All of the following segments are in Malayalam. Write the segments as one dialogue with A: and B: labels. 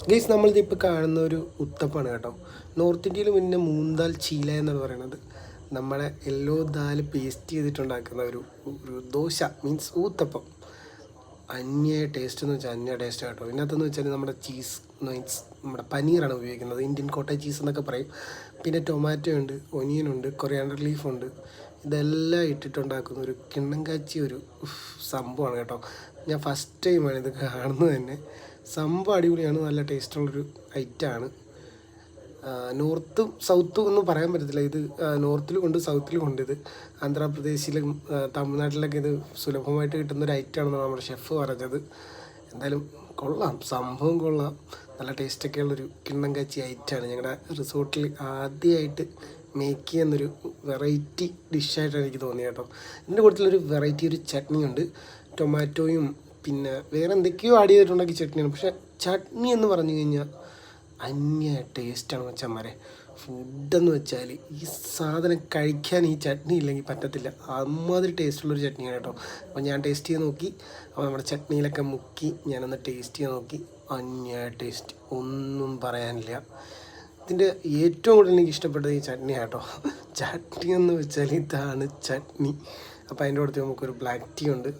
A: ഗൈസ് നമ്മളിതിപ്പോൾ കാണുന്ന ഒരു ഉത്തപ്പാണ് കേട്ടോ. നോർത്ത് ഇന്ത്യയിൽ പിന്നെ മൂന്താൽ ചീല എന്നാണ് പറയുന്നത്. നമ്മളെ യെല്ലോ ദാൽ പേസ്റ്റ് ചെയ്തിട്ടുണ്ടാക്കുന്ന ഒരു ദോശ മീൻസ് ഊത്തപ്പം. അന്യ ടേസ്റ്റ് എന്ന് വെച്ചാൽ അന്യ ടേസ്റ്റ് കേട്ടോ. ഇതിനകത്തെന്ന് വെച്ചാൽ നമ്മുടെ ചീസ് മീൻസ് നമ്മുടെ പനീറാണ് ഉപയോഗിക്കുന്നത്. ഇന്ത്യൻ കോട്ടേജ് ചീസ് എന്നൊക്കെ പറയും. പിന്നെ ടൊമാറ്റോ ഉണ്ട്, ഒനിയനുണ്ട്, കൊറിയാണ്ടർ ലീഫുണ്ട്. ഇതെല്ലാം ഇട്ടിട്ടുണ്ടാക്കുന്ന ഒരു കിണ്ണം കാച്ചി ഒരു സംഭവമാണ് കേട്ടോ. ഞാൻ ഫസ്റ്റ് ടൈമാണ് ഇത് കാണുന്നത് തന്നെ. സംഭവം അടിപൊളിയാണ്, നല്ല ടേസ്റ്റുള്ളൊരു ഐറ്റമാണ്. നോർത്തും സൗത്തും ഒന്നും പറയാൻ പറ്റത്തില്ല. ഇത് നോർത്തിലും ഉണ്ട് സൗത്തിലും ഉണ്ട്. ഇത് ആന്ധ്രാപ്രദേശിലും തമിഴ്നാട്ടിലൊക്കെ ഇത് സുലഭമായിട്ട് കിട്ടുന്നൊരു ഐറ്റമാണെന്നാണ് നമ്മുടെ ഷെഫ് പറഞ്ഞത്. എന്തായാലും കൊള്ളാം, സംഭവം കൊള്ളാം. നല്ല ടേസ്റ്റൊക്കെയുള്ളൊരു കിണ്ണം കാച്ചി ഐറ്റമാണ്. ഞങ്ങളുടെ റിസോർട്ടിൽ ആദ്യമായിട്ട് മേക്ക് ചെയ്യുന്നൊരു വെറൈറ്റി ഡിഷായിട്ടാണ് എനിക്ക് തോന്നിയത് കേട്ടോ. ഇതിൻ്റെ കൂട്ടത്തിലൊരു വെറൈറ്റി ഒരു ചട്നി ഉണ്ട്. ടൊമാറ്റോയും പിന്നെ വേറെ എന്തൊക്കെയോ ആഡ് ചെയ്തിട്ടുണ്ടാക്കിയ ചട്നിയാണ്. പക്ഷേ ചട്നി എന്ന് പറഞ്ഞു കഴിഞ്ഞാൽ അന്യ ടേസ്റ്റാണ് മച്ചന്മാരെ. ഫുഡെന്ന് വെച്ചാൽ ഈ സാധനം കഴിക്കാൻ ഈ ചട്നി ഇല്ലെങ്കിൽ പറ്റത്തില്ല. അമ്മാതിരി ടേസ്റ്റുള്ളൊരു ചട്നിയാണ് കേട്ടോ. അപ്പോൾ ഞാൻ ടേസ്റ്റ് ചെയ്ത് നോക്കി. അപ്പോൾ നമ്മുടെ ചട്നിയിലൊക്കെ മുക്കി ഞാനൊന്ന് ടേസ്റ്റ് ചെയ്ത് നോക്കി. അന്യ ടേസ്റ്റ്, ഒന്നും പറയാനില്ല. ഇതിൻ്റെ ഏറ്റവും കൂടുതൽ എനിക്ക് ഇഷ്ടപ്പെട്ടത് ഈ ചട്നി കേട്ടോ. ചട്നി എന്ന് വെച്ചാൽ ഇതാണ് ചട്നി. അപ്പോൾ അതിൻ്റെ കൂടെ നമുക്കൊരു ബ്ലാക്ക് ടീ ഉണ്ട്.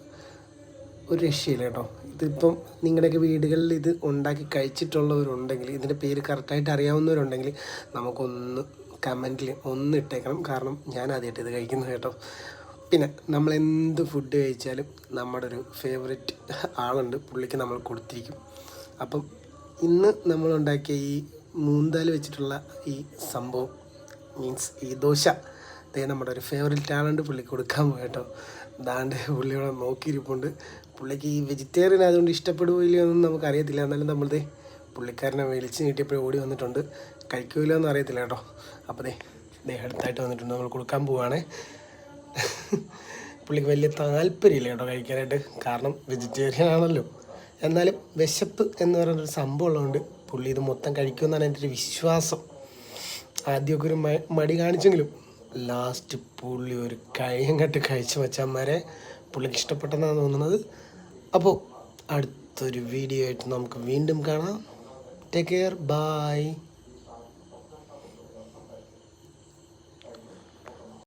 A: ഒരു രക്ഷയില്ല കേട്ടോ. ഇതിപ്പം നിങ്ങളുടെയൊക്കെ വീടുകളിൽ ഇത് ഉണ്ടാക്കി കഴിച്ചിട്ടുള്ളവരുണ്ടെങ്കിൽ, ഇതിൻ്റെ പേര് കറക്റ്റായിട്ട് അറിയാവുന്നവരുണ്ടെങ്കിൽ നമുക്കൊന്ന് കമൻറ്റിൽ ഒന്ന് ഇട്ടേക്കണം. കാരണം ഞാൻ ആദ്യമായിട്ട് ഇത് കഴിക്കുന്നത് കേട്ടോ. പിന്നെ നമ്മളെന്ത് ഫുഡ് കഴിച്ചാലും നമ്മുടെ ഒരു ഫേവറേറ്റ് ആളുണ്ട്, പുള്ളിക്ക് നമ്മൾ കൊടുത്തിരിക്കും. അപ്പം ഇന്ന് നമ്മളുണ്ടാക്കിയ ഈ മൂന്താൽ വെച്ചിട്ടുള്ള ഈ സംഭവം മീൻസ് ഈ ദോശ നമ്മുടെ ഒരു ഫേവറേറ്റ് ആളുണ്ട്, പുള്ളിക്ക് കൊടുക്കാൻ പോയിട്ടോ. ദാണ്ട് പുള്ളിയോടെ നോക്കിയിരിപ്പുണ്ട്. പുള്ളിക്ക് ഈ വെജിറ്റേറിയൻ ആയതുകൊണ്ട് ഇഷ്ടപ്പെടുമോ ഇല്ലയോ എന്നൊന്നും നമുക്കറിയത്തില്ല. എന്നാലും നമ്മളിതേ പുള്ളിക്കാരനെ വിളിച്ച് നീട്ടിയപ്പോഴും ഓടി വന്നിട്ടുണ്ട്. കഴിക്കുമല്ലോ എന്ന് അറിയത്തില്ല കേട്ടോ. അപ്പോൾ ദേ അടുത്തായിട്ട് വന്നിട്ടുണ്ട്, നമ്മൾ കൊടുക്കാൻ പോവുകയാണ്. പുള്ളിക്ക് വലിയ താല്പര്യമില്ല കേട്ടോ കഴിക്കാനായിട്ട്, കാരണം വെജിറ്റേറിയൻ ആണല്ലോ. എന്നാലും വിശപ്പ് എന്ന് പറയുന്നൊരു സംഭവം ഉള്ളതുകൊണ്ട് പുള്ളി ഇത് മൊത്തം കഴിക്കുമെന്നാണ് എൻ്റെ ഒരു വിശ്വാസം. ആദ്യമൊക്കെ ഒരു മടി കാണിച്ചെങ്കിലും ലാസ്റ്റ് പുള്ളി ഒരു കട്ട് കഴിച്ച് മച്ചന്മാരെ പുള്ളിക്ക് ഇഷ്ടപ്പെട്ടെന്നാണ് തോന്നുന്നത്. അപ്പോൾ അടുത്തൊരു വീഡിയോ ആയിട്ട് നമുക്ക് വീണ്ടും കാണാം. Take care, by.